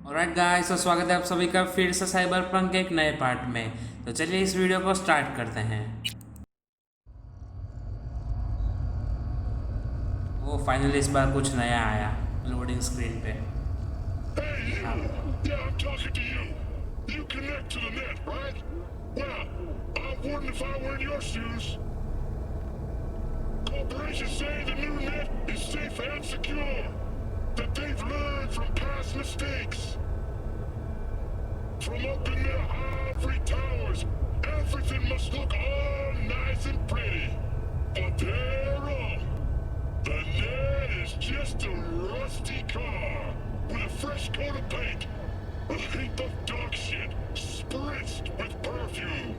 Alright guys, तो स्वागत है आप सभी का फिर से साइबर पंक के एक नए पार्ट में। तो चलिए इस वीडियो को स्टार्ट करते हैं। वो फाइनली इस बार कुछ नया आया लोडिंग स्क्रीन पे। Hey, you! Yeah, I'm talking to you. You connect to the net, right? Well, I wouldn't if I were in your shoes. Corporations say the new net is safe and secure. That they've learned from past mistakes. From up in their ivory towers, everything must look all nice and pretty. But they're wrong. The net is just a rusty car with a fresh coat of paint. A heap of dog shit spritzed with perfume.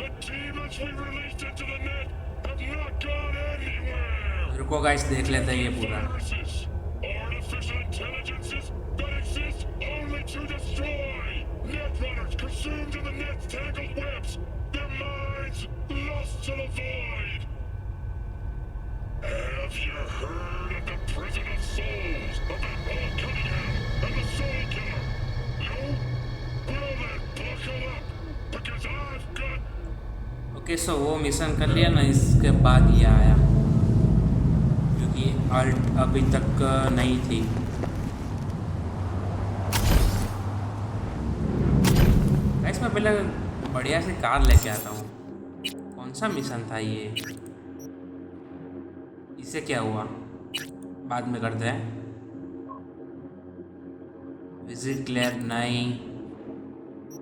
The demons we released into the net have not gone anywhere. रुको guys, देख लेते हैं ये पूरा। Viruses, artificial intelligences that exist only to destroy. Netrunners consumed in the net's tangled webs. Their minds lost to the void. Have you heard of the prison of souls about Paul Cunningham and the Soul Killer? No? Well then, buckle up, because I've got... okay, so वो mission कर लिया ना, इसके बाद ये आया क्योंकि alt अभी तक नहीं थी। गाइस, मैं पहले बढ़िया सी कार लेके आता हूँ। कौन सा मिशन था ये? इसे क्या हुआ बाद में करते हैं। विजिट क्लैब नहीं,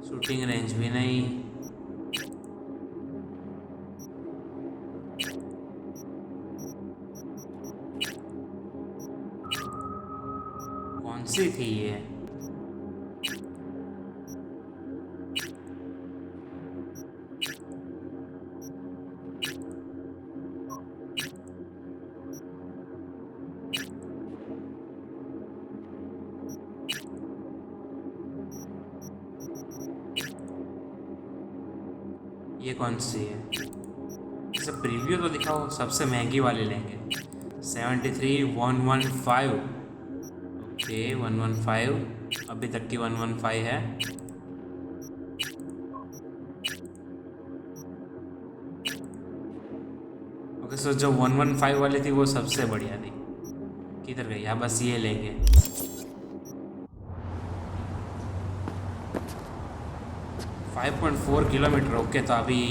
शूटिंग रेंज भी नहीं। कौन सी थी ये? ये कौन सी है? इसे प्रीव्यू तो दिखाओ, सबसे महंगी वाली लेंगे। 73,115। ओके 115, अभी तक की 115 है। ओके, सो जो 115 वाली थी वो सबसे बढ़िया थी। किधर गई? हाँ, बस ये लेंगे। 5.4 किलोमीटर। ओके, तो अभी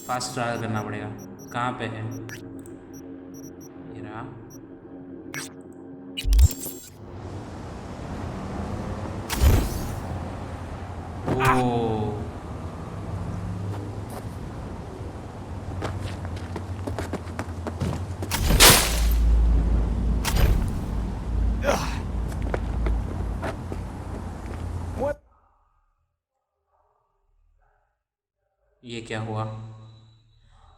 फास्ट ट्रैवल करना पड़ेगा। कहाँ पे है ये? रहा। ओ What? ये क्या हुआ?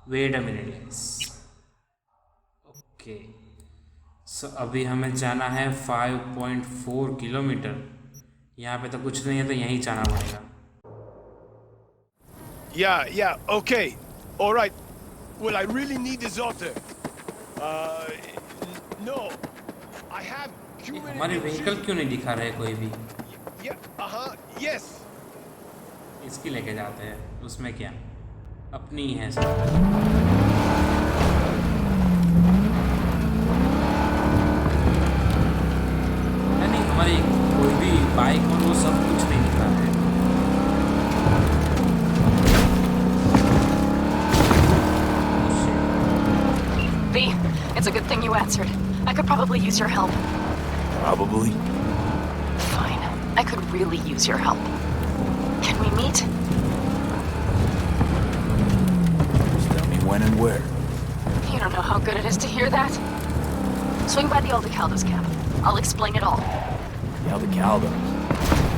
Wait a minute. Okay, so अभी हमें जाना है 5.4 किलोमीटर। यहाँ पे तो कुछ नहीं है, तो यहीं जाना पड़ेगा। Yeah, okay. All right. Well, I really need this altar. No. I have हमारी व्हीकल क्यों नहीं दिखा रहे कोई भी? Yes. इसकी लेके जाते हैं, उसमें क्या, अपनी ही है सब। नहीं, हमारी कोई भी बाइक और वो सब कुछ नहीं दिखा रहे। V, it's a good thing you answered. I could probably use your help. Probably. Fine. I could really use your help. Can we meet? Just tell me when and where. You don't know how good it is to hear that. Swing by the Aldecaldo's camp. I'll explain it all. The Aldecaldo.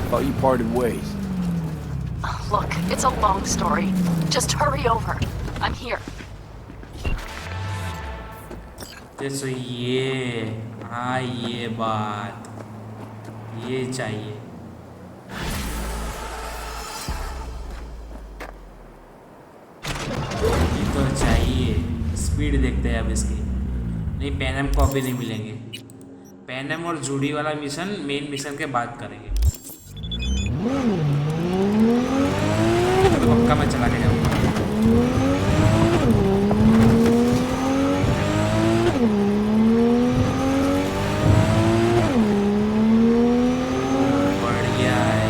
Thought you parted ways. Look, it's a long story. Just hurry over. I'm here. जैसे ये, हाँ ये बात, ये चाहिए। ये तो चाहिए। स्पीड देखते हैं अब इसकी। नहीं, पैनम कॉपी नहीं मिलेंगे। पैनम और जूडी वाला मिशन मेन मिशन के बाद करेंगे। तो पक्का मैं चला के जाऊँगा। बढ़िया है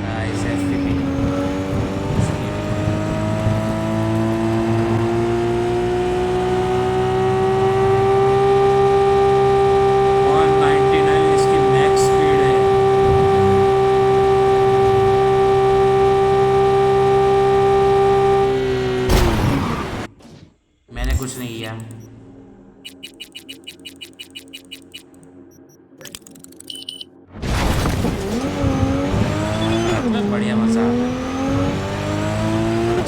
नाइस एफपीपी। 199 इसकी मैक्स स्पीड है। मैंने कुछ नहीं किया। में बढ़िया मजा आता है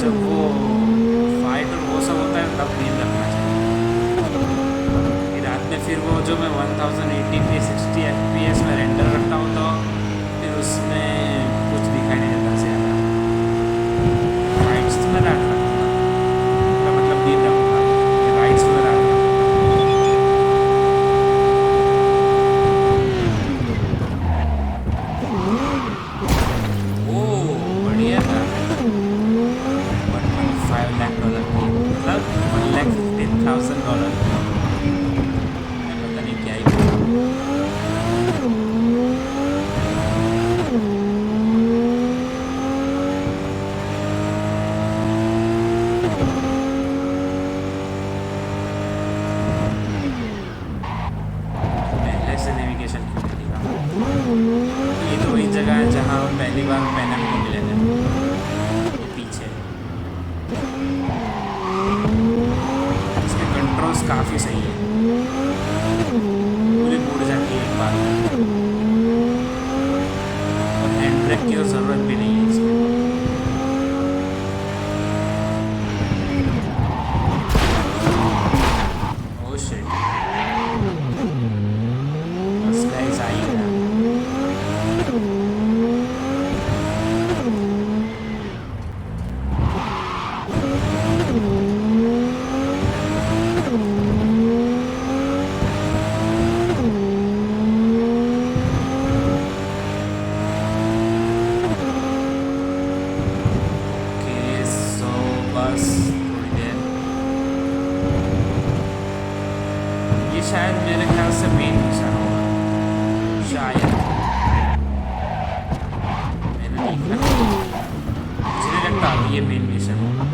जब वो फाइट और वो सब होता है, तब नींद रखना चाहिए। फिर रात में फिर वो जो मैं 1080p 60 fps में रेंडर रखता हूँ, तो फिर उसमें कुछ दिखाई नहीं देता ज़्यादा। फाइट्स में रात रखूँगा, मतलब नींद रखूँगा, राइट्स में रात रखूँगा। बढ़िया था। 1.5 लाख डॉलर की, मतलब $1,15,000। मैं पता नहीं क्या ही पहले से नेविगेशन क्यों नहीं दिखा। ये तो वही जगह है जहाँ हम पहली बार पैनम को मिले थे। ये पीछे इसके कंट्रोल्स काफ़ी सही है, पूरी मुड़ जाती है एक बार में, और हैंड ब्रेक की ज़रूरत भी नहीं है इसमें। ओह शिट, बस गाइस आ ही गया। ओके सो बस थोड़ी देर, ये शायद मेरे ख्याल से मेन मिशन होगा, शायद। मैंने देखा नहीं, मुझे नहीं लगता अभी ये मेन मिशन होगा।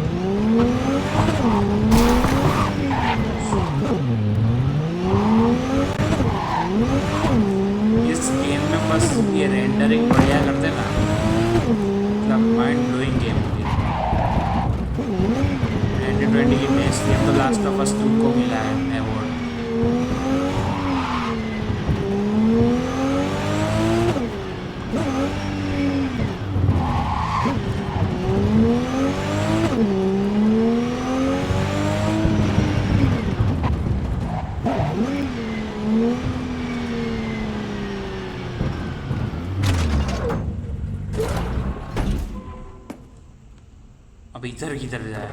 इस गेम में बस ये रेंडरिंग बढ़िया कर देना, मतलब माइंड ब्लोइंग गेम होगी। 2020 की बेस्ट गेम तो लास्ट ऑफ अस 2 को मिला है अवार्ड। अब इधर किधर जाए?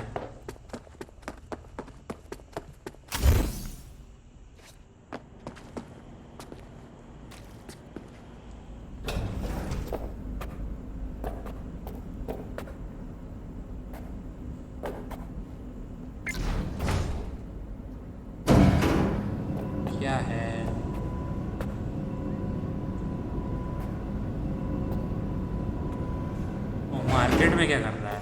क्या है? वो मार्केट में क्या कर रहा है?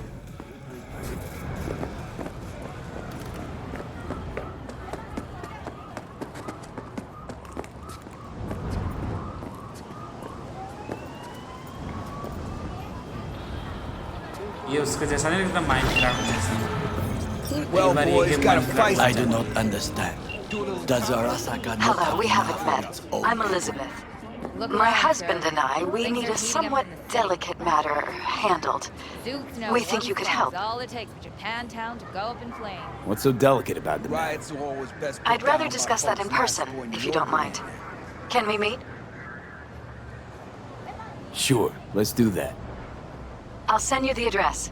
ये उसके जैसा नहीं लगता, माइनक्राफ्ट जैसा। Well, बार ये boys, game got a Minecraft fight. I do not understand. Does Arasaka not Hello, have we haven't enough met. own? I'm Elizabeth. Look My around, husband sir. and I, we Things need are a heating up somewhat in the delicate matter handled. Zoots know We think one you could thing help. is all it takes for Japantown to go up in flames. What's so delicate about the matter? Riots are always best. I'd rather discuss that in person, if you don't mind. Can we meet? Sure, let's do that. I'll send you the address.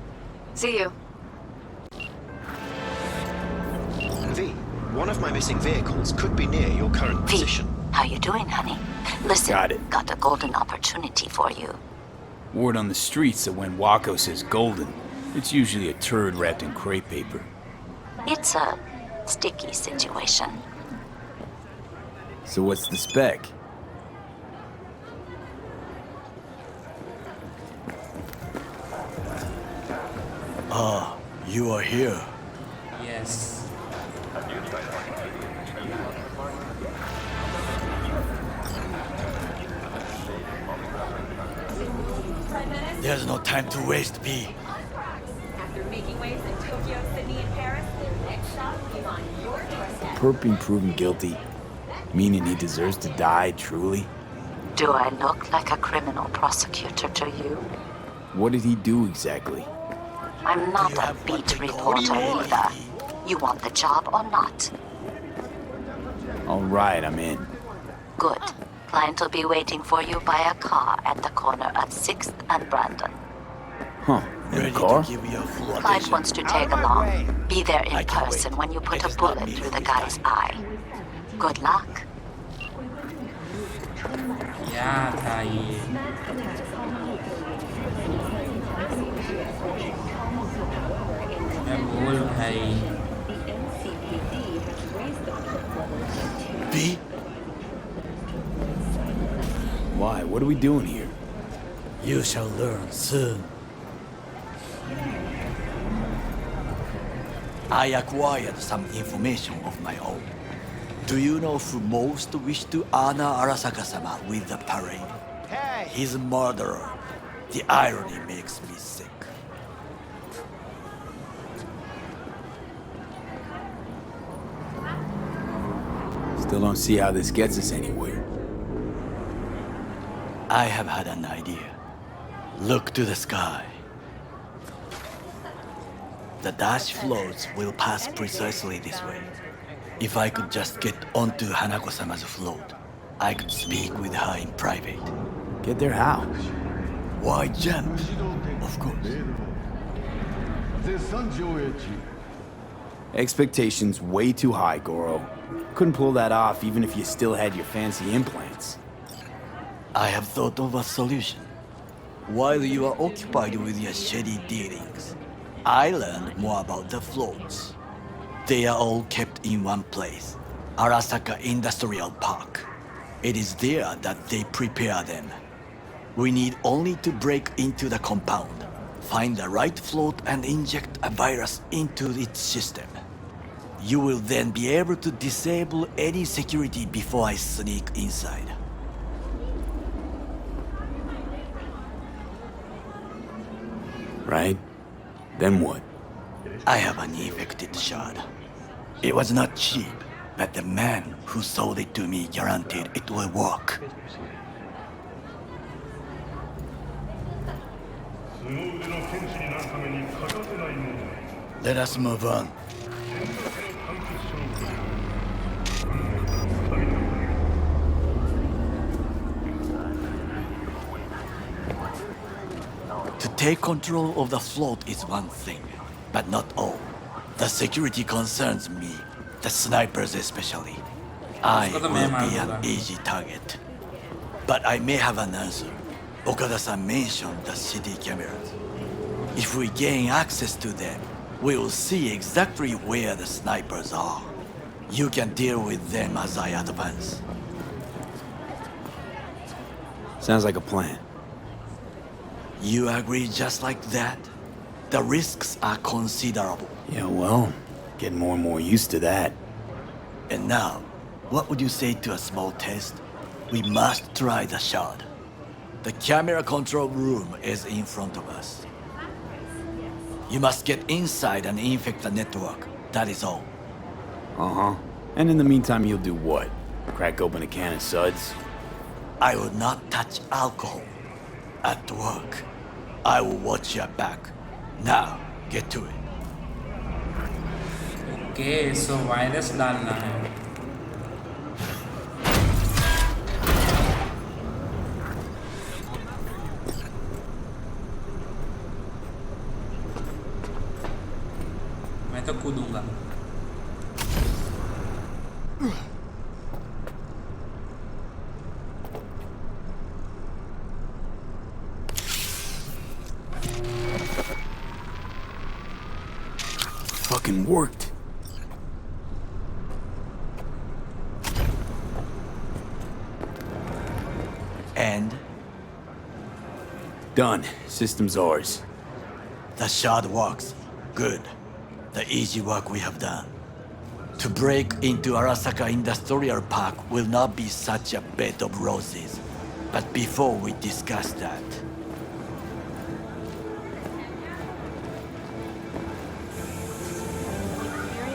See you. One of my missing vehicles could be near your current V, position. how you doing, honey? Listen, Got it. got a golden opportunity for you. Word on the streets that when Wako says golden, it's usually a turd wrapped in crepe paper. It's a sticky situation. So what's the spec? Ah, you are here. Yes. There's no time to waste, P. After making waves in Tokyo, Sydney, and Paris, next stop is on your doorstep. Perp being proven guilty, meaning he deserves to die, truly? Do I look like a criminal prosecutor to you? What did he do exactly? I'm not a beat reporter either. You want the job or not? All right, I'm in. Good. Client will be waiting for you by a car at the corner of 6th and Brandon. Huh, in a car? Client wants to tag along. Be there in person when you put a bullet through the guy's eye. Good luck. क्या था ये? मैं बोल भाई. B? Why? What are we doing here? You shall learn soon. I acquired some information of my own. Do you know who most wished to honor Arasaka-sama with the parade? Hey! His murderer. The irony makes me sick. Still don't see how this gets us anywhere. I have had an idea. Look to the sky. The dash floats will pass precisely this way. If I could just get onto Hanako-sama's float, I could speak with her in private. Get there how? Why jump? Of course. Expectations way too high, Goro. Couldn't pull that off even if you still had your fancy implants. I have thought of a solution. While you are occupied with your shady dealings, I learned more about the floats. They are all kept in one place, Arasaka Industrial Park. It is there that they prepare them. We need only to break into the compound, find the right float and inject a virus into its system. You will then be able to disable any security before I sneak inside. Right? Then what? I have an infected shard. It was not cheap, but the man who sold it to me guaranteed it will work. Let us move on. To take control of the float is one thing, but not all. The security concerns me, the snipers especially. I will be an easy target. But I may have an answer. Okada-san mentioned the city cameras. If we gain access to them, we will see exactly where the snipers are. You can deal with them as I advance. Sounds like a plan. You agree just like that? The risks are considerable. Yeah, well, getting more and more used to that. And now, what would you say to a small test? We must try the shard. The camera control room is in front of us. You must get inside and infect the network. That is all. Uh-huh. And in the meantime, you'll do what? Crack open a can of suds? I will not touch alcohol. At work. I will watch your back. Now, get to it. Okay, so virus डालना है. मैं तो कूदूंगा. Fucking worked. And Done. System's ours. the shard works. Good. The easy work we have done. To break into Arasaka Industrial Park will not be such a bed of roses. But before we discuss that,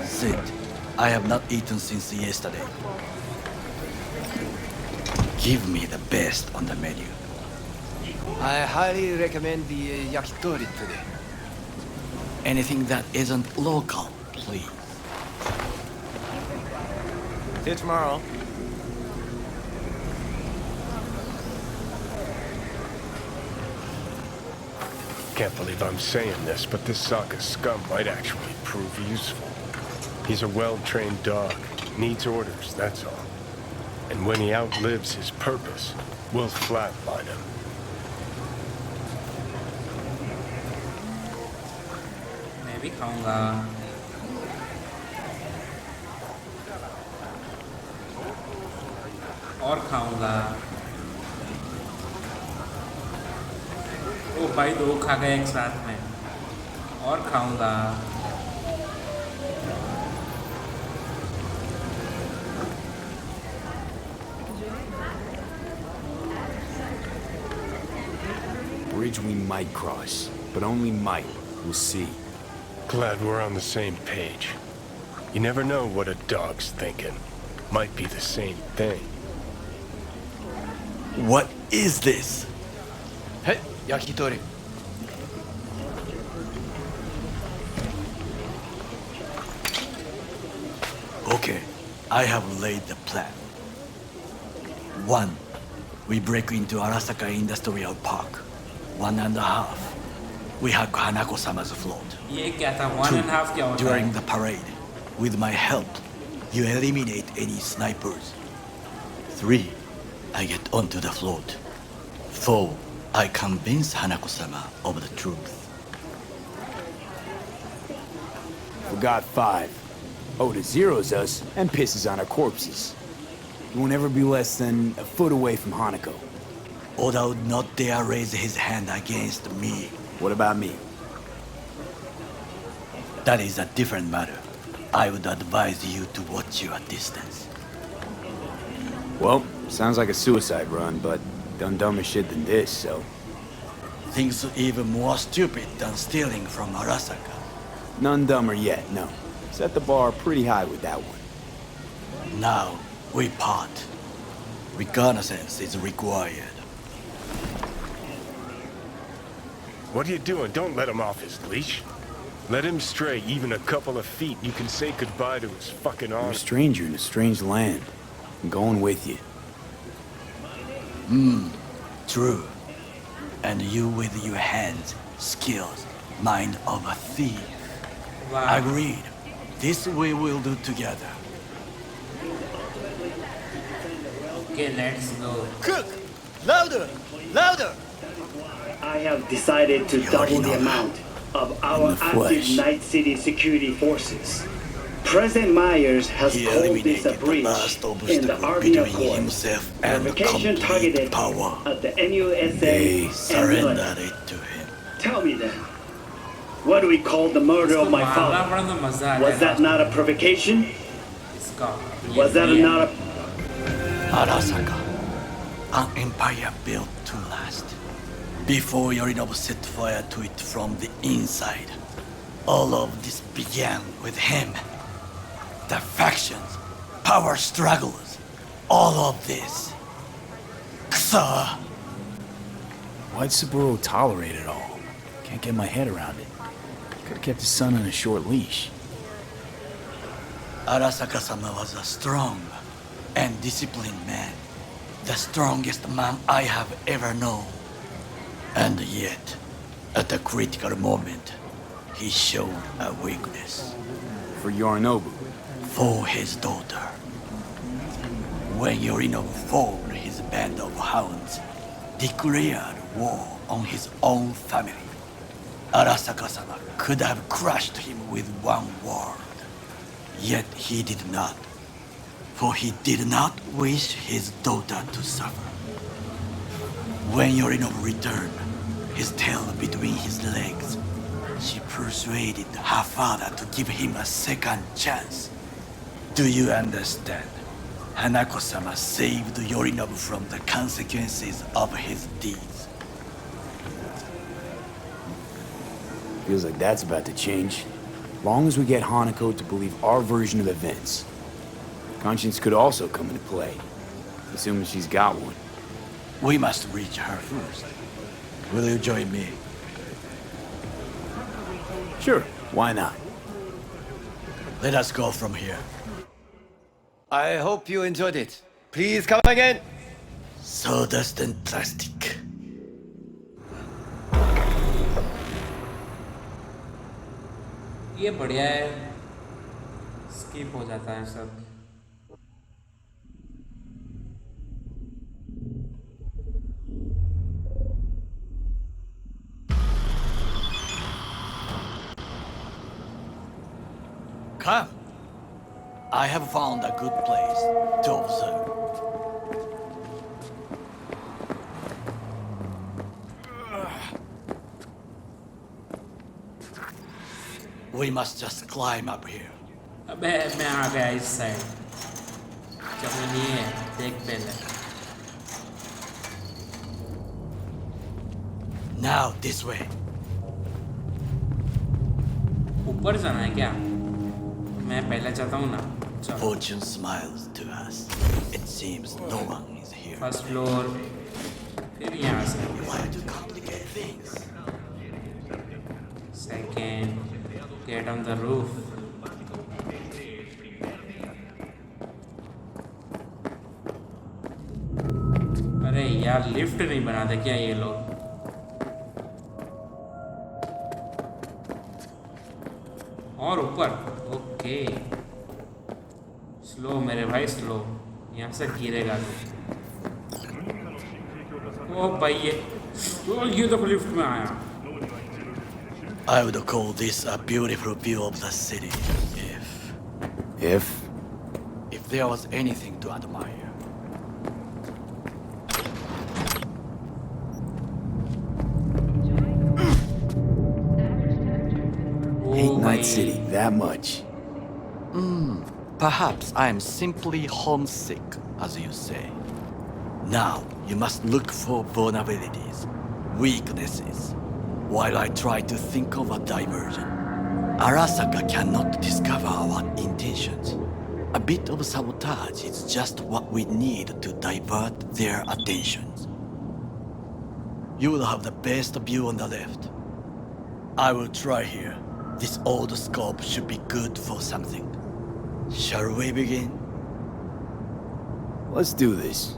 sit. I have not eaten since yesterday. Give me the best on the menu. I highly recommend the yakitori today. Anything that isn't local, please. See you tomorrow. Can't believe I'm saying this, but this Sokka scum might actually prove useful. He's a well-trained dog. Needs orders, that's all. And when he outlives his purpose, we'll flatline him. मैं भी खाऊंगा. और खाऊंगा. ओ भाई 2 खा गए एक साथ में. और खाऊंगा. Bridge we might cross, but only might. We'll see. Glad we're on the same page. You never know what a dog's thinking. Might be the same thing. What is this? Hey, yakitori. Okay, I have laid the plan. 1. We break into Arasaka Industrial Park. 1.5. We hack Hanako-sama's float. ये क्या था? 1.5 क्या होता है? During the parade, with my help, you eliminate any snipers. 3. I get onto the float. 4. I convince Hanako-sama of the truth. Forgot 5. Oda zeros us and pisses on our corpses. He won't ever be less than a foot away from Hanako. Oda would not dare raise his hand against me. What about me? That is a different matter. I would advise you to watch your distance. Well, sounds like a suicide run, but done dumber shit than this, so... Things even more stupid than stealing from Arasaka. None dumber yet, no. Set the bar pretty high with that one. Now, we part. Reconnaissance is required. What are you doing? Don't let him off his leash. Let him stray even a couple of feet. You can say goodbye to his fucking You're a arm. stranger in a strange land. I'm going with you. True. And you with your hands, skills, mind of a thief. Wow. Agreed. This we will do together. Okay, let's go. Cook! Louder! Louder! I have decided to double the amount of our the active flesh. Night City security forces. President Myers has He called this a eliminated the breach last in the obstacle Army between Accord. himself and Provocation complete targeted power. at the MUSA They and surrendered military. it to him. Tell me then, what do we call the murder of my मारना father? पड़ा तो मजा आ Was that जाएगा. not a provocation? इसका. Was that ये- not a... Arasaka, an empire built to last. Before Yorinobu set fire to it from the inside, all of this began with him. The factions, power struggles, all of this. Kusa! Why'd Saburo tolerate it all? Can't get my head around it. Could've kept his son on a short leash. Arasaka-sama was a strong and disciplined man. The strongest man I have ever known. And yet, at the critical moment, he showed a weakness For Yorinobu. for his daughter. when Yorino formed his band of hounds, declared war on his own family. Arasaka-sama could have crushed him with one word. Yet he did not, for he did not wish his daughter to suffer. When Yorinobu returned, his tail between his legs, she persuaded her father to give him a second chance. Do you understand? Hanako-sama saved Yorinobu from the consequences of his deeds. Feels like that's about to change. Long as we get Hanako to believe our version of events. Conscience could also come into play, assuming she's got one. We must reach her first. Will you join me? Sure, why not? Let us go from here. I hope you enjoyed it. Please come again. Sawdust and plastic. ये बढ़िया है, skip हो जाता है सब. Come. I have found a good place to observe. We must just climb up here. अबे मैं आ गया इस साइड. जब नहीं है, देख पहले. Now this way. ऊपर जाना है क्या? मैं पहले जाता हूँ ना. चलो. Fortune smiles to us. It seems no one is here. First floor. फिर यहाँ से. Why do complicate things? Second. Get on the roof. अरे यार लिफ्ट नहीं बनाते क्या ये लोग? और ऊपर. ओके. स्लो मेरे भाई स्लो. यहाँ से गिरेगा तो. ओ भाई ये तो लिफ्ट में आया. I would call this a beautiful view of the city if there was anything to admire. Hate Night City that much. Perhaps I am simply homesick, as you say. Now, you must look for vulnerabilities, weaknesses, while I try to think of a diversion. Arasaka cannot discover our intentions. A bit of sabotage is just what we need to divert their attentions. You will have the best view on the left. I will try here. This old scope should be good for something. Shall we begin? Let's do this.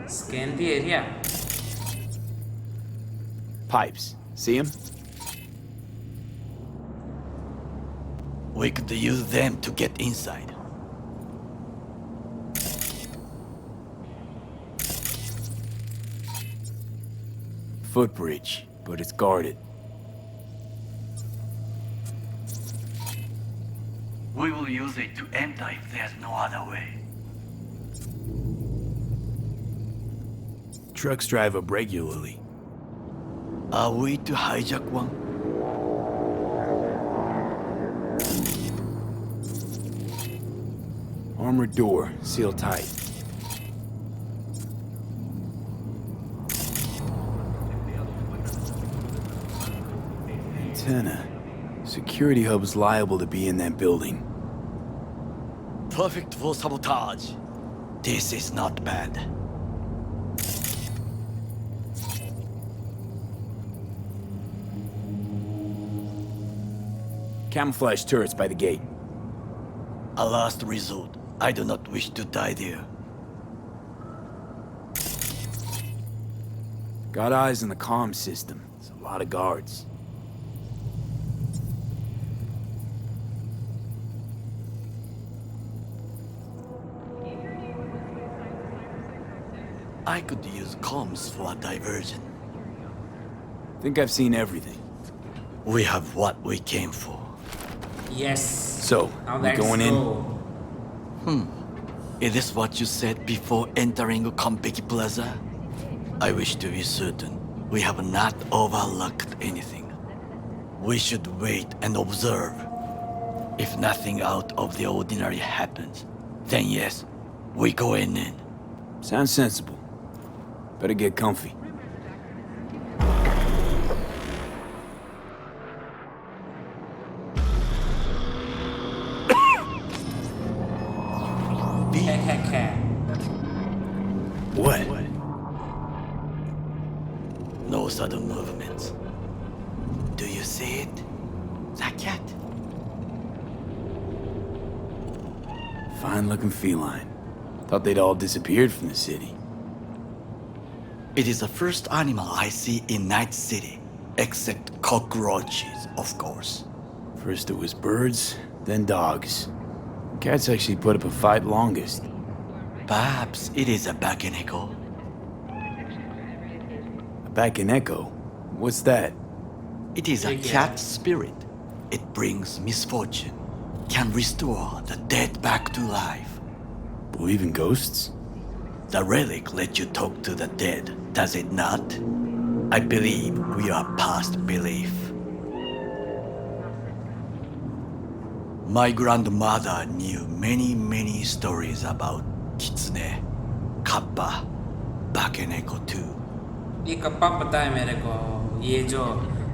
Scan the area. Pipes. See them? We could use them to get inside. Footbridge, but it's guarded. We will use it to enter if there's no other way. Trucks drive up regularly. Are we to hijack one? Armored door, sealed tight. Antenna. Security hub's liable to be in that building. Perfect for sabotage. This is not bad. Camouflage turrets by the gate. A last resort. I do not wish to die there. Got eyes on the comm system. It's a lot of guards. I could use comms for a diversion. Think I've seen everything. We have what we came for. Yes. So, Now we let's going go. Is this what you said before entering Konpeki Plaza? I wish to be certain we have not overlooked anything. We should wait and observe. If nothing out of the ordinary happens, then yes, we go in. Sounds sensible. Better get comfy. What? No sudden movements. Do you see it? That cat? Fine-looking feline. Thought they'd all disappeared from the city. It is the first animal I see in Night City, except cockroaches, of course. First it was birds, then dogs. Cats actually put up a fight longest. Perhaps it is a Bakeneko. A Bakeneko? What's that? It is a cat spirit. It brings misfortune, can restore the dead back to life. Believe in ghosts? The relic let you talk to the dead, does it not? I believe we are past belief. My grandmother knew many stories about Kitsune, Kappa, Bakeneko too. ये kappa पता है मेरे को. ये जो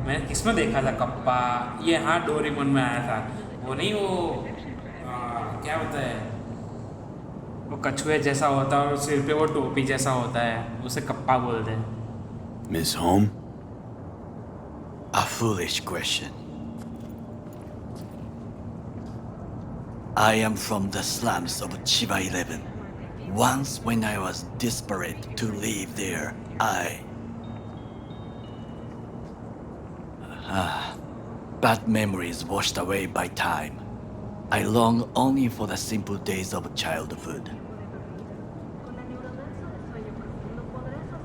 मैंने किसमें देखा था कप्पा, ये हाँ डोरेमोन में आया था. वो नहीं वो क्या होता है, वो कछुए जैसा होता है और सिर पे वो टोपी जैसा होता है, उसे कप्पा बोलते हैं. Miss Home? A foolish question. I am from the slums of Chiba 11. Once when I was desperate to live there, bad memories washed away by time. I long only for the simple days of childhood.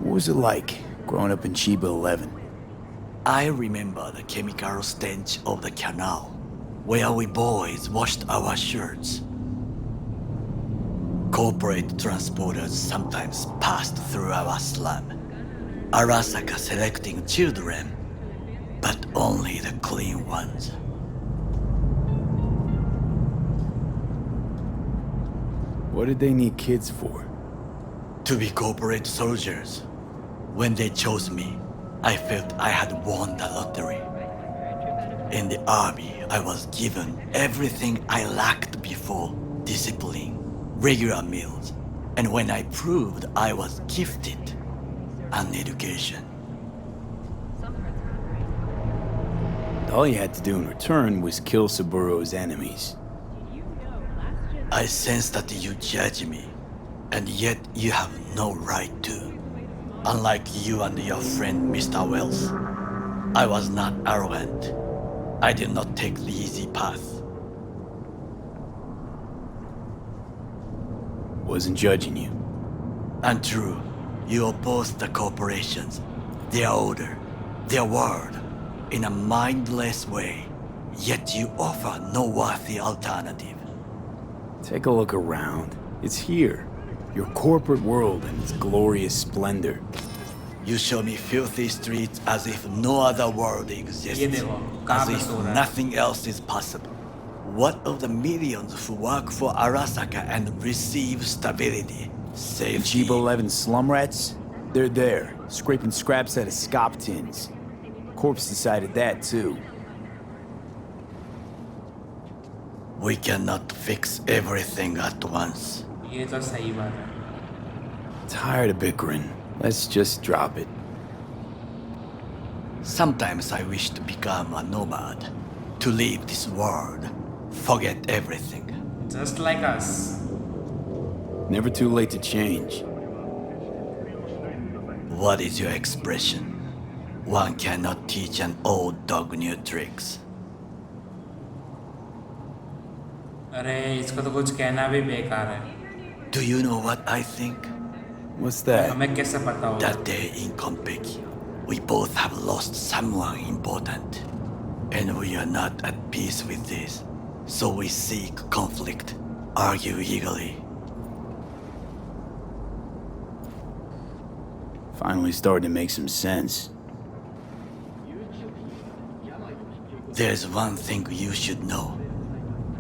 What was it like, growing up in Chiba 11? I remember the chemical stench of the canal, where we boys washed our shirts. Corporate transporters sometimes passed through our slum, Arasaka selecting children, but only the clean ones. What did they need kids for? To be corporate soldiers. When they chose me, I felt I had won the lottery. In the army, I was given everything I lacked before: discipline, regular meals, and when I proved I was gifted, an education. All you had to do in return was kill Saburo's enemies. I sense that you judge me, and yet you have no right to. Unlike you and your friend Mr. Wells, I was not arrogant. I did not take the easy path. Wasn't judging you. Untrue. You oppose the corporations, their order, their word, in a mindless way, yet you offer no worthy alternative. Take a look around. It's here. Your corporate world and its glorious splendor. You show me filthy streets as if no other world exists, as if nothing else is possible. What of the millions who work for Arasaka and receive stability, safety? Chiba 11 slum rats? They're there, scraping scraps out of scop tins. Corpse decided that too. We cannot fix everything at once. ये तो सही बात है. Tired of bickering. Let's just drop it. Sometimes I wish to become a nomad, to leave this world, forget everything. Just like us. Never too late to change. What is your expression? One cannot teach an old dog new tricks. अरे इसको तो कुछ कहना भी बेकार है. Do you know what I think? What's that? हमें कैसे पता होगा? That day in Konpeki, we both have lost someone important. And we are not at peace with this. So we seek conflict, argue eagerly. Finally starting to make some sense. There's one thing you should know.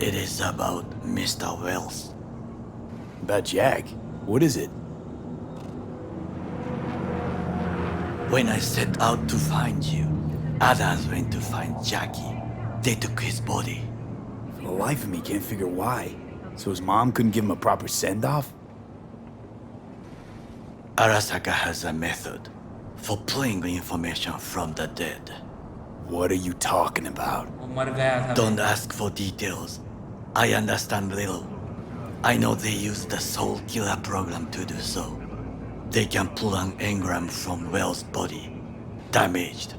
It is about Mr. Wells. About Jack? What is it? When I set out to find you, others went to find Jackie. They took his body. For the life of me, can't figure why. So his mom couldn't give him a proper send-off? Arasaka has a method for pulling information from the dead. What are you talking about? वो मर गया था. Don't ask for details. I understand little. I know they use the Soul Killer program to do so. They can pull an engram from Wells' body. Damaged.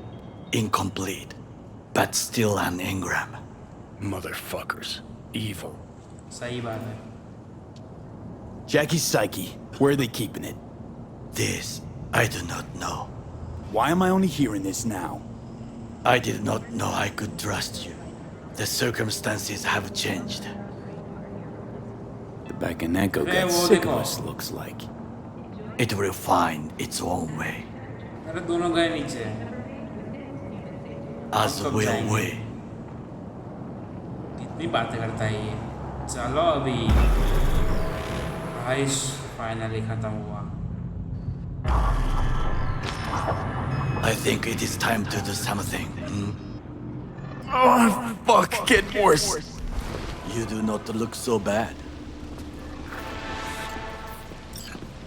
Incomplete. But still an engram. Motherfuckers. Evil. सही बात है. Jackie's psyche. Where are they keeping it? This, I do not know. Why am I only hearing this now? I did not know I could trust you. The circumstances have changed. The Bakaneko Hey, got वो sick of देखो. us, looks like. It will find its own way. अरे दोनों गए नीचे. As कब will जाएंगे? we. कितनी बातें करता है ये. चलो अभी. आइश फाइनली खत्म हुआ. I think it is time to do something. Oh, fuck, get worse. You do not look so bad.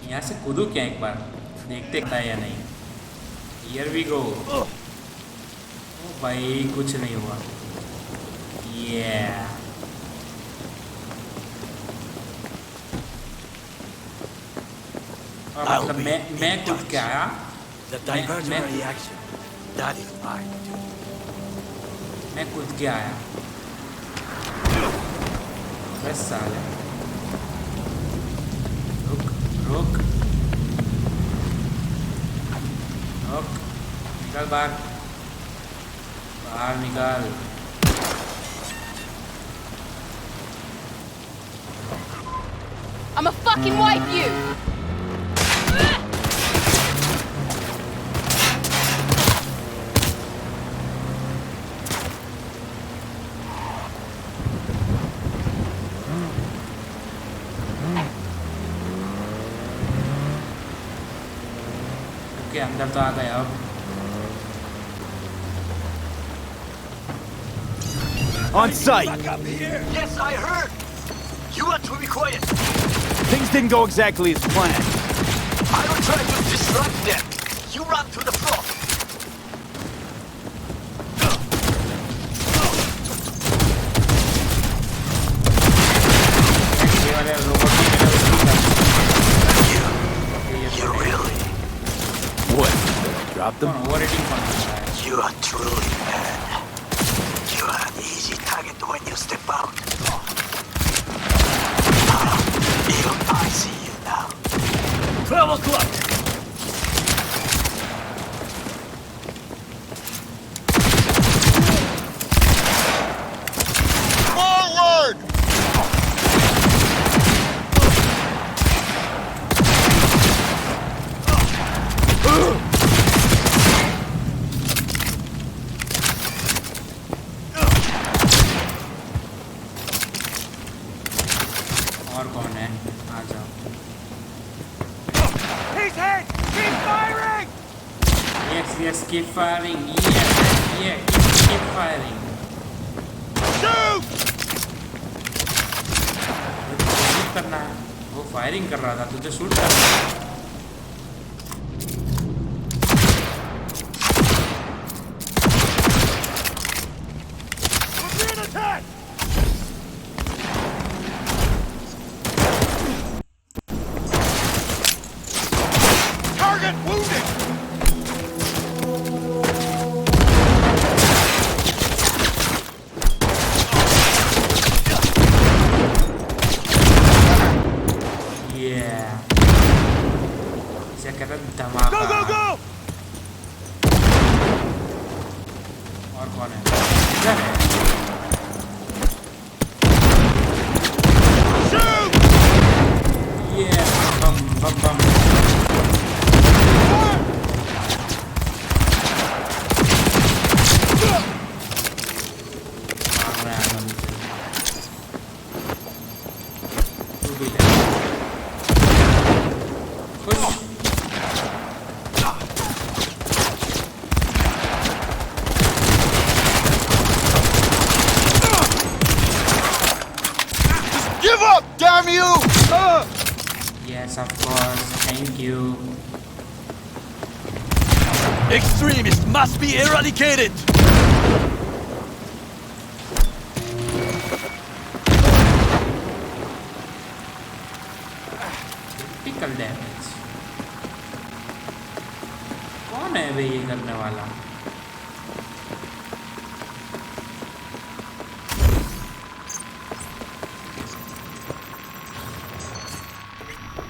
यहाँ से कूदो क्या एक बार. देखते क्या या नहीं. Here we go. ओ भाई कुछ नहीं हुआ. Yeah. I'll मतलब be मैं in कूद के touch. आया. The diversionary action. That is mine. मैं कूद के आया. बस साले. रुक रुक. रुक. निकल बाहर. बाहर निकल. I'ma fucking wipe you! Okay अंदर तो आ गए अब. On site! Yes, I heard. You are to be quiet. Things didn't go exactly as planned. I will try to distract them. You run to the front. ये वाले robot की मेरा You really? What? Drop them? Overrating कौन कर रहा है? You are truly mad. You are an easy target when you step out. Even I see you now. 12 o'clock. Forward! और कौन है? आ जाओ. He's hit! Keep firing! Yes, keep firing. Keep firing. Shoot! Shoot करना है. वो firing कर रहा था, तुझे शूट करना है. We're being attacked! Target wounded! Yeah. कौन है? इधर है। ये बम बम बम। मार रहा है आनंद। तू भी ले। खुश। Give up, damn you! Yes, of course. Thank you. Extremists must be eradicated! Critical damage. कौन है भाई ये करने वाला?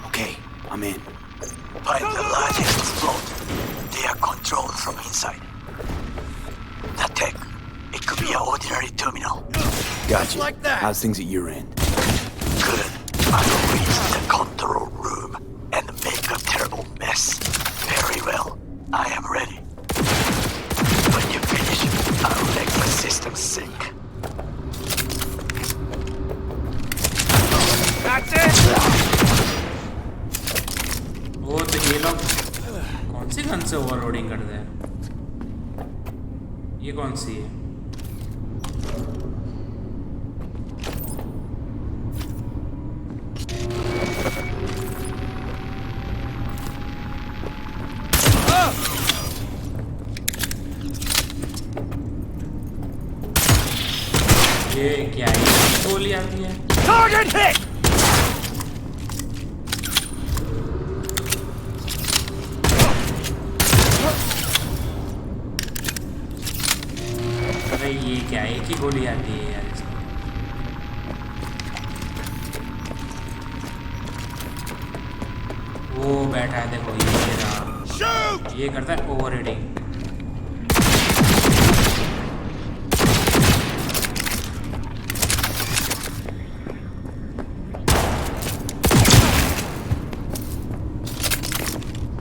Okay, I'm in. Find the largest float. They are controlled from inside. That tech, it could be an ordinary terminal. Gotcha. like that. How's things at your end? Good. I will reach the control room and make a terrible mess. Very well. I am ready. When you finish, I will make the system sink. That's it! वो तो ये लोग कौन सी gun से overloading करते हैं? ये कौन सी है? ये क्या है? गोली आती है। Target hit! अरे ये क्या है? एक ही गोली आती है यार इसमें। वो बैठा है देखो ये रहा। ये करता है ओवरहीटिंग।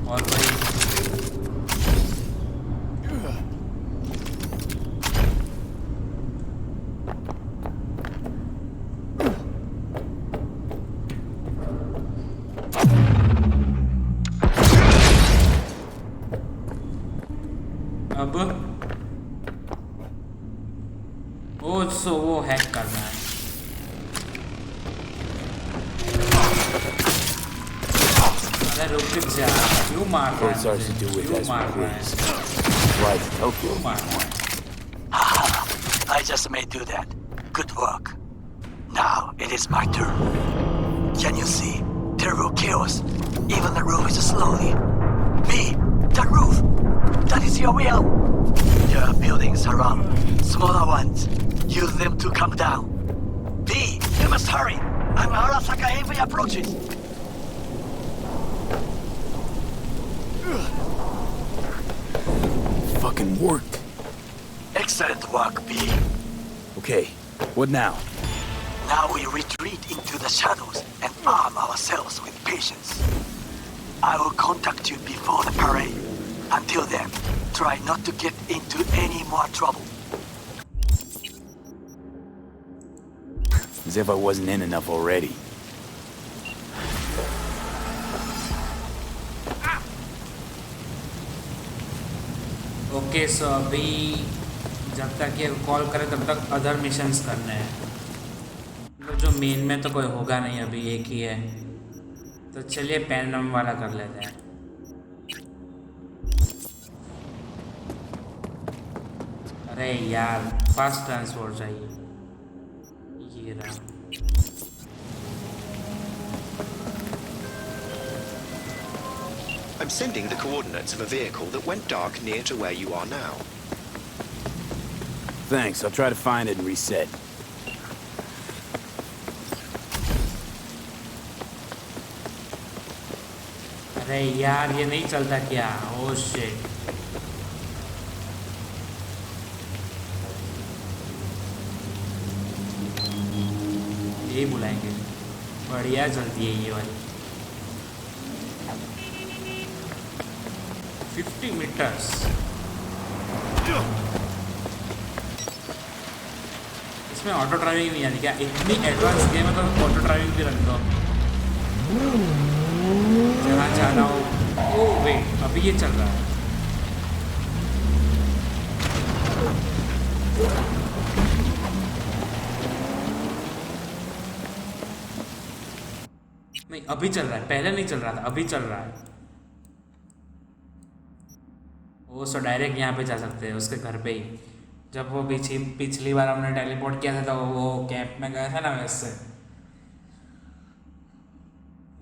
और भाई अब वो हैक करना है। अरे रुक जा, क्यों मार रहा है मुझे? क्यों मार रहा है? क्यों मार रहा है? I just may do that. Good work. Now it is my turn. Can you see? Terrible chaos. Even the roof is slowly. Me, the roof. That is your will. There are buildings around. Smaller ones. Use them to come down. B, you must hurry. I'm Arasaka heavy approaches. Fucking worked. Excellent work, B. Okay, what now? Now we retreat into the shadows and arm ourselves with patience. I will contact you before the parade. Until then, try not to get into any more trouble. As if I wasn't in enough already. Okay so अभी जब तक ये call करे तब तक other missions करने हैं। मतलब जो मेन में तो कोई होगा नहीं, अभी एक ही है, तो चलिए पैनम वाला कर लेते हैं। अरे यार फास्ट ट्रांसपोर्ट चाहिए। ये रहा। I'm sending the coordinates of a vehicle that went dark near to where you are now. Thanks, I'll try to find it and reset. अरे यार ये नहीं चलता क्या? Oh shit. यही बुलाएंगे। बढ़िया चलती है ये वाली। 50 मीटर्स। इसमें ऑटो ड्राइविंग नहीं आती क्या? इतनी एडवांस गेम है तो ऑटो ड्राइविंग भी रख दो जहाँ जाना हो। ओह वेट, अभी ये चल रहा है। नहीं, अभी चल रहा है, पहले नहीं चल रहा था, अभी चल रहा है। वो सो डायरेक्ट यहाँ पे जा सकते हैं उसके घर पे ही। जब वो पिछली बार हमने टेलीपोर्ट किया था तो वो कैंप में गया था ना, वैसे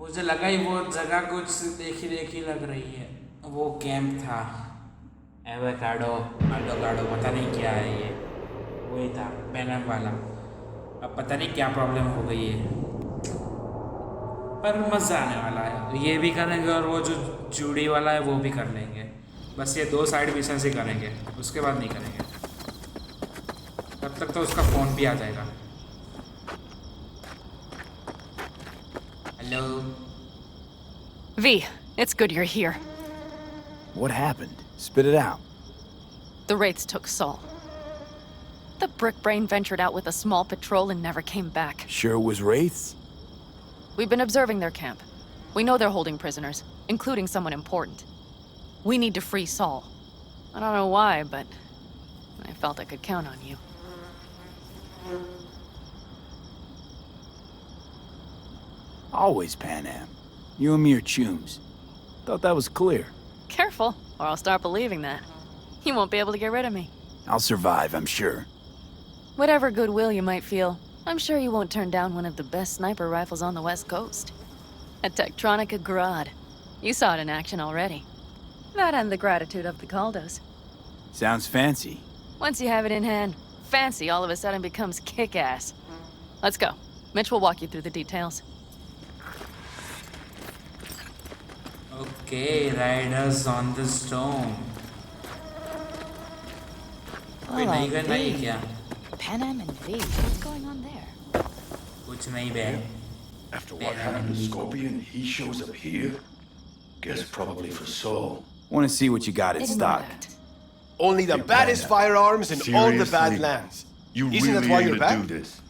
मुझे लगा ही वो जगह कुछ देखी लग रही है। वो कैंप था एवोकाडो पता नहीं क्या है ये, वही था बैनर वाला। अब पता नहीं क्या प्रॉब्लम हो गई है, पर मज़ा आने वाला है। ये भी करेंगे और वो जो जूडी वाला है वो भी कर लेंगे। बस ये 2 साइड मिशन से करेंगे, उसके बाद नहीं करेंगे। तब तक तो उसका फ़ोन भी आ जाएगा। Hello V, it's good you're here. What happened? Spit it out. The Wraiths took Saul. The Brick Brain ventured out with a small patrol and never came back. Sure it was Wraiths? We've been observing their camp. We know they're holding prisoners, including someone important. We need to free Saul. I don't know why, but I felt I could count on you. Always Pan Am. You and me are chums. Thought that was clear. Careful, or I'll start believing that. You won't be able to get rid of me. I'll survive, I'm sure. Whatever goodwill you might feel, I'm sure you won't turn down one of the best sniper rifles on the West Coast. A Tektronica Grad. You saw it in action already. That and the gratitude of the Caldos. Sounds fancy. Once you have it in hand, fancy all of a sudden becomes kick-ass. Let's go. Mitch will walk you through the details. Okay, riders on the stone. कोई नई gun नहीं क्या? Pan Am and V, what's going on there? कुछ नहीं बे। After what happened to Scorpion, he shows up here? Guess probably for Saul. Want to see what you got in stock. Only the baddest firearms in all the Badlands. You Isn't really that why aim you're to back? do this?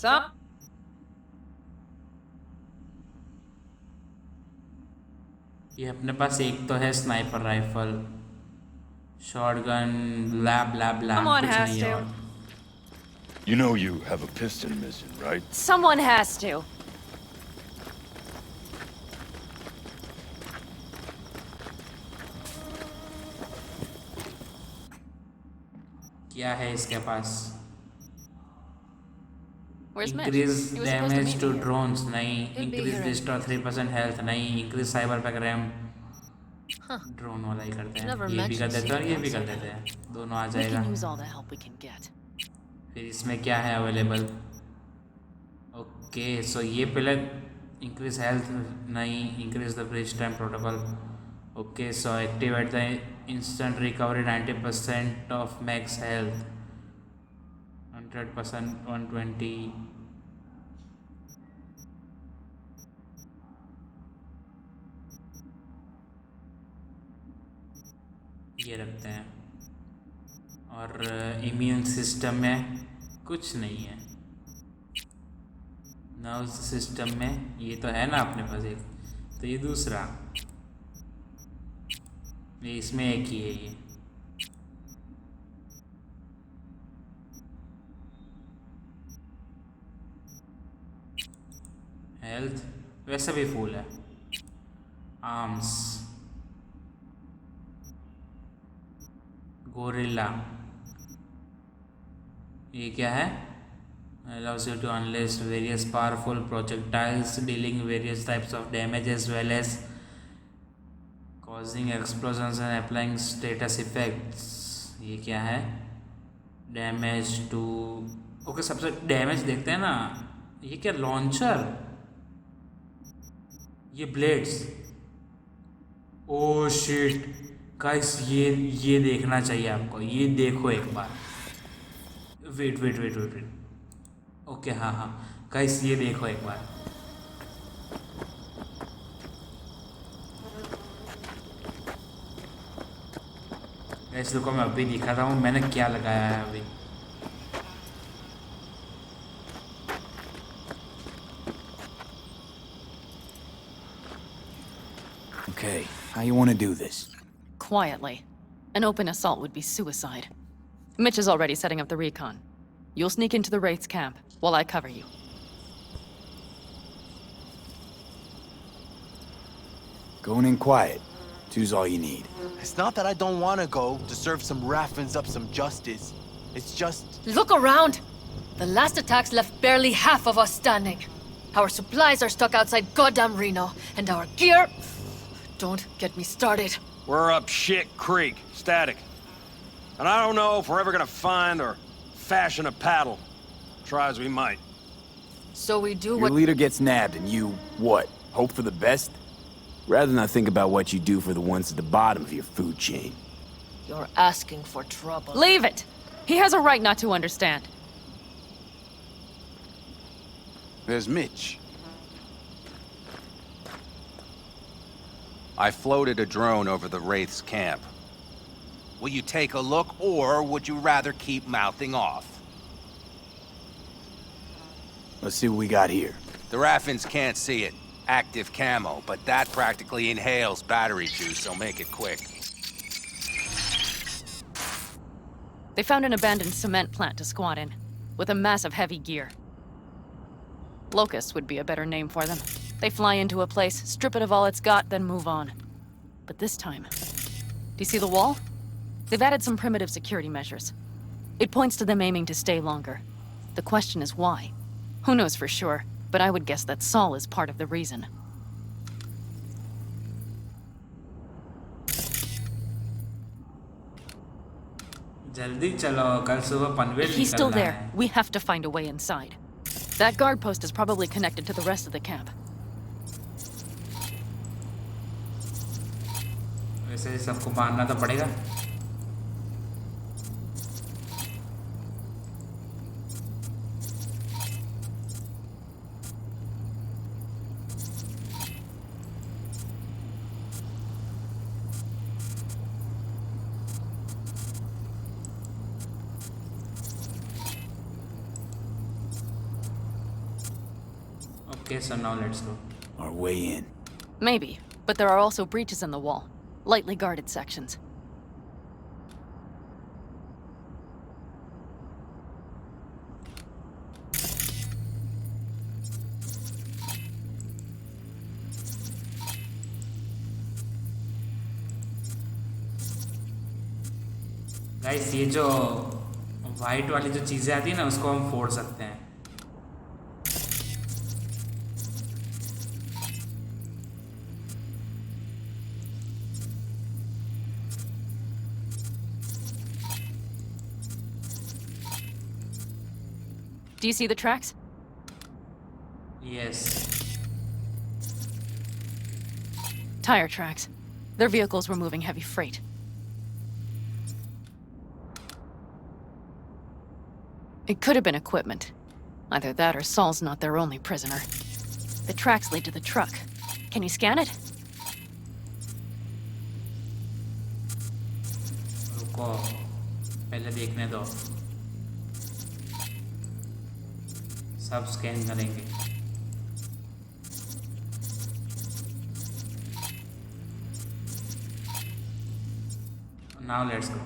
Sup? ये अपने पास एक तो है sniper rifle, shotgun, ब्ला ब्ला ब्ला, Someone कुछ has नहीं to. और। You know you have a piston missing, right? Someone has to. क्या है इसके पास? Where's Mitch? Increase He was supposed to damage meet to me here. drones नहीं, He'll be increase here restore 3% health नहीं, increase cyberpunk RAM। Huh. Drone वाला ही करते हैं, Never ये भी कर mentioned देते हैं और ये भी कर secrets. देते हैं, दोनों आ We जाएगा। can use all the help we can get. फिर इसमें क्या है अवेलेबल? ओके सो ये पहले इंक्रीज हेल्थ नहीं, increase the bridge time protocol. Okay so activate the instant recovery 90% of max health, 100% 120। ये रखते हैं। और इम्यून सिस्टम में कुछ नहीं है। नर्व्स सिस्टम में ये तो है ना अपने पास एक, तो ये दूसरा, ये इसमें एक ही है। ये हेल्थ वैसे भी फुल है। आर्म्स, गोरिल्ला, ये क्या है? Allows you to unleash various powerful projectiles dealing various types of damage as well as causing explosions and applying status effects। ये क्या है? डैमेज टू, ओके सबसे डैमेज देखते हैं ना। ये क्या लॉन्चर? ये ब्लेड्स, ओ शिट गाइस, ये देखना चाहिए आपको, ये देखो एक बार। Wait wait wait wait wait, okay हाँ हाँ, गाइस ये देखो एक बार, गाइस रुको मैं अभी दिखाता हूँ मैंने क्या लगाया है अभी। Okay, how you want to do this? Quietly. An open assault would be suicide. Mitch is already setting up the recon. You'll sneak into the Wraith's camp while I cover you. Going in quiet. Two's all you need. It's not that I don't want to go to serve some Raffins up some justice. It's just... Look around! The last attacks left barely half of us standing. Our supplies are stuck outside goddamn Reno, and our gear... Don't get me started. We're up shit creek, static. And I don't know if we're ever gonna find or fashion a paddle. Try as we might. So we do Your what... leader gets nabbed and you, what, hope for the best? Rather not think about what you do for the ones at the bottom of your food chain. You're asking for trouble. Leave it! He has a right not to understand. There's Mitch. I floated a drone over the Wraith's camp. Will you take a look, or would you rather keep mouthing off? Let's see what we got here. The Raffins can't see it. Active camo, but that practically inhales battery juice, so make it quick. They found an abandoned cement plant to squat in, with a massive heavy gear. Locusts would be a better name for them. They fly into a place, strip it of all it's got, then move on. But this time... Do you see the wall? They've added some primitive security measures. It points to them aiming to stay longer. The question is why? Who knows for sure, but I would guess that Saul is part of the reason. जल्दी चलो, कल सुबह Panvel If he's still निकलना there, है। we have to find a way inside. That guard post is probably connected to the rest of the camp. वैसे सबको बांधना तो पड़ेगा। Okay, so now let's go. Our way in. Maybe, but there are also breaches in the wall. Lightly guarded sections. Guys ये जो white वाली जो चीजें आती है ना उसको हम फोड़ सकते हैं। Do you see the tracks? Yes. Tire tracks. Their vehicles were moving heavy freight. It could have been equipment. Either that or Saul's not their only prisoner. The tracks lead to the truck. Can you scan it? रुको, पहले देखने दो। सब scan करेंगे। Now let's go.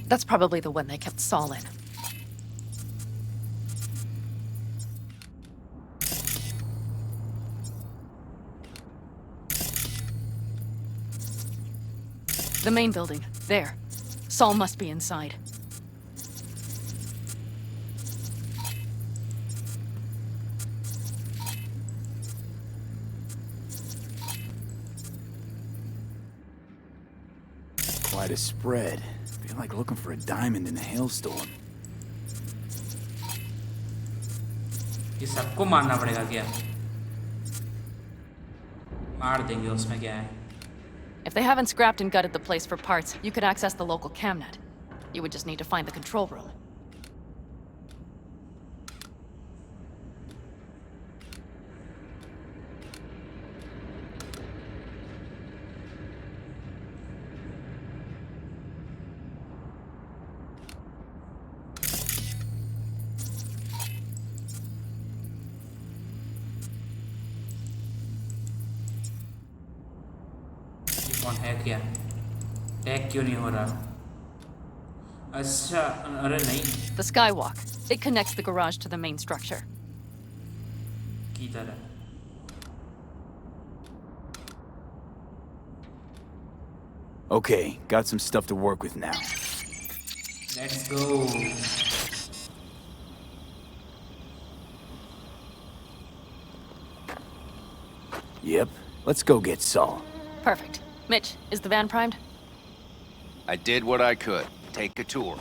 That's probably the one they kept Saul in. The main building. There. Saul must be inside. Quite a spread. Feel like looking for a diamond in a hailstorm. ये सबको मारना पड़ेगा क्या? मार देंगे, उसमें क्या है? If they haven't scrapped and gutted the place for parts, you could access the local camnet. You would just need to find the control room. कौन है क्या? टैग क्यों नहीं हो रहा? अच्छा, अरे नहीं, The skywalk. It connects the garage to the main structure. की तरह। Okay, got some stuff to work with now. Let's go. Yep, let's go get Saul. Perfect. Mitch, is the van primed? I did what I could. Take a tour.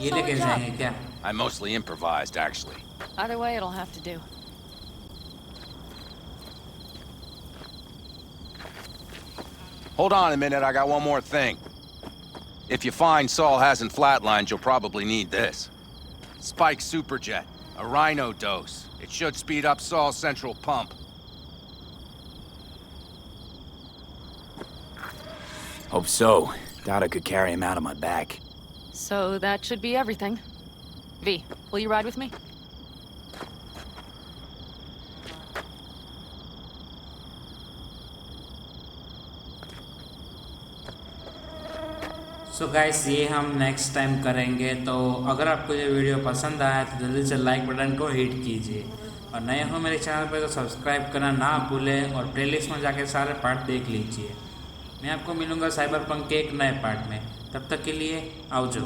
ये लेके जाएंगे क्या? I mostly improvised, actually. Either way, it'll have to do. Hold on a minute, I got one more thing. If you find Saul hasn't flatlined, you'll probably need this. Spike Superjet, a Rhino dose. It should speed up Saul's central pump. Hope so. Doubt I could carry him out on my back. So that should be everything. V, will you ride with me? So guys, ये हम next time करेंगे। तो अगर आपको ये video पसंद आया तो जल्दी से लाइक बटन को हिट कीजिए, और नए हो मेरे चैनल पर तो सब्सक्राइब करना ना भूलें, और प्लेलिस्ट में जाके सारे पार्ट देख लीजिए। मैं आपको मिलूँगा साइबरपंक के एक नए पार्ट में। तब तक के लिए आओ जो।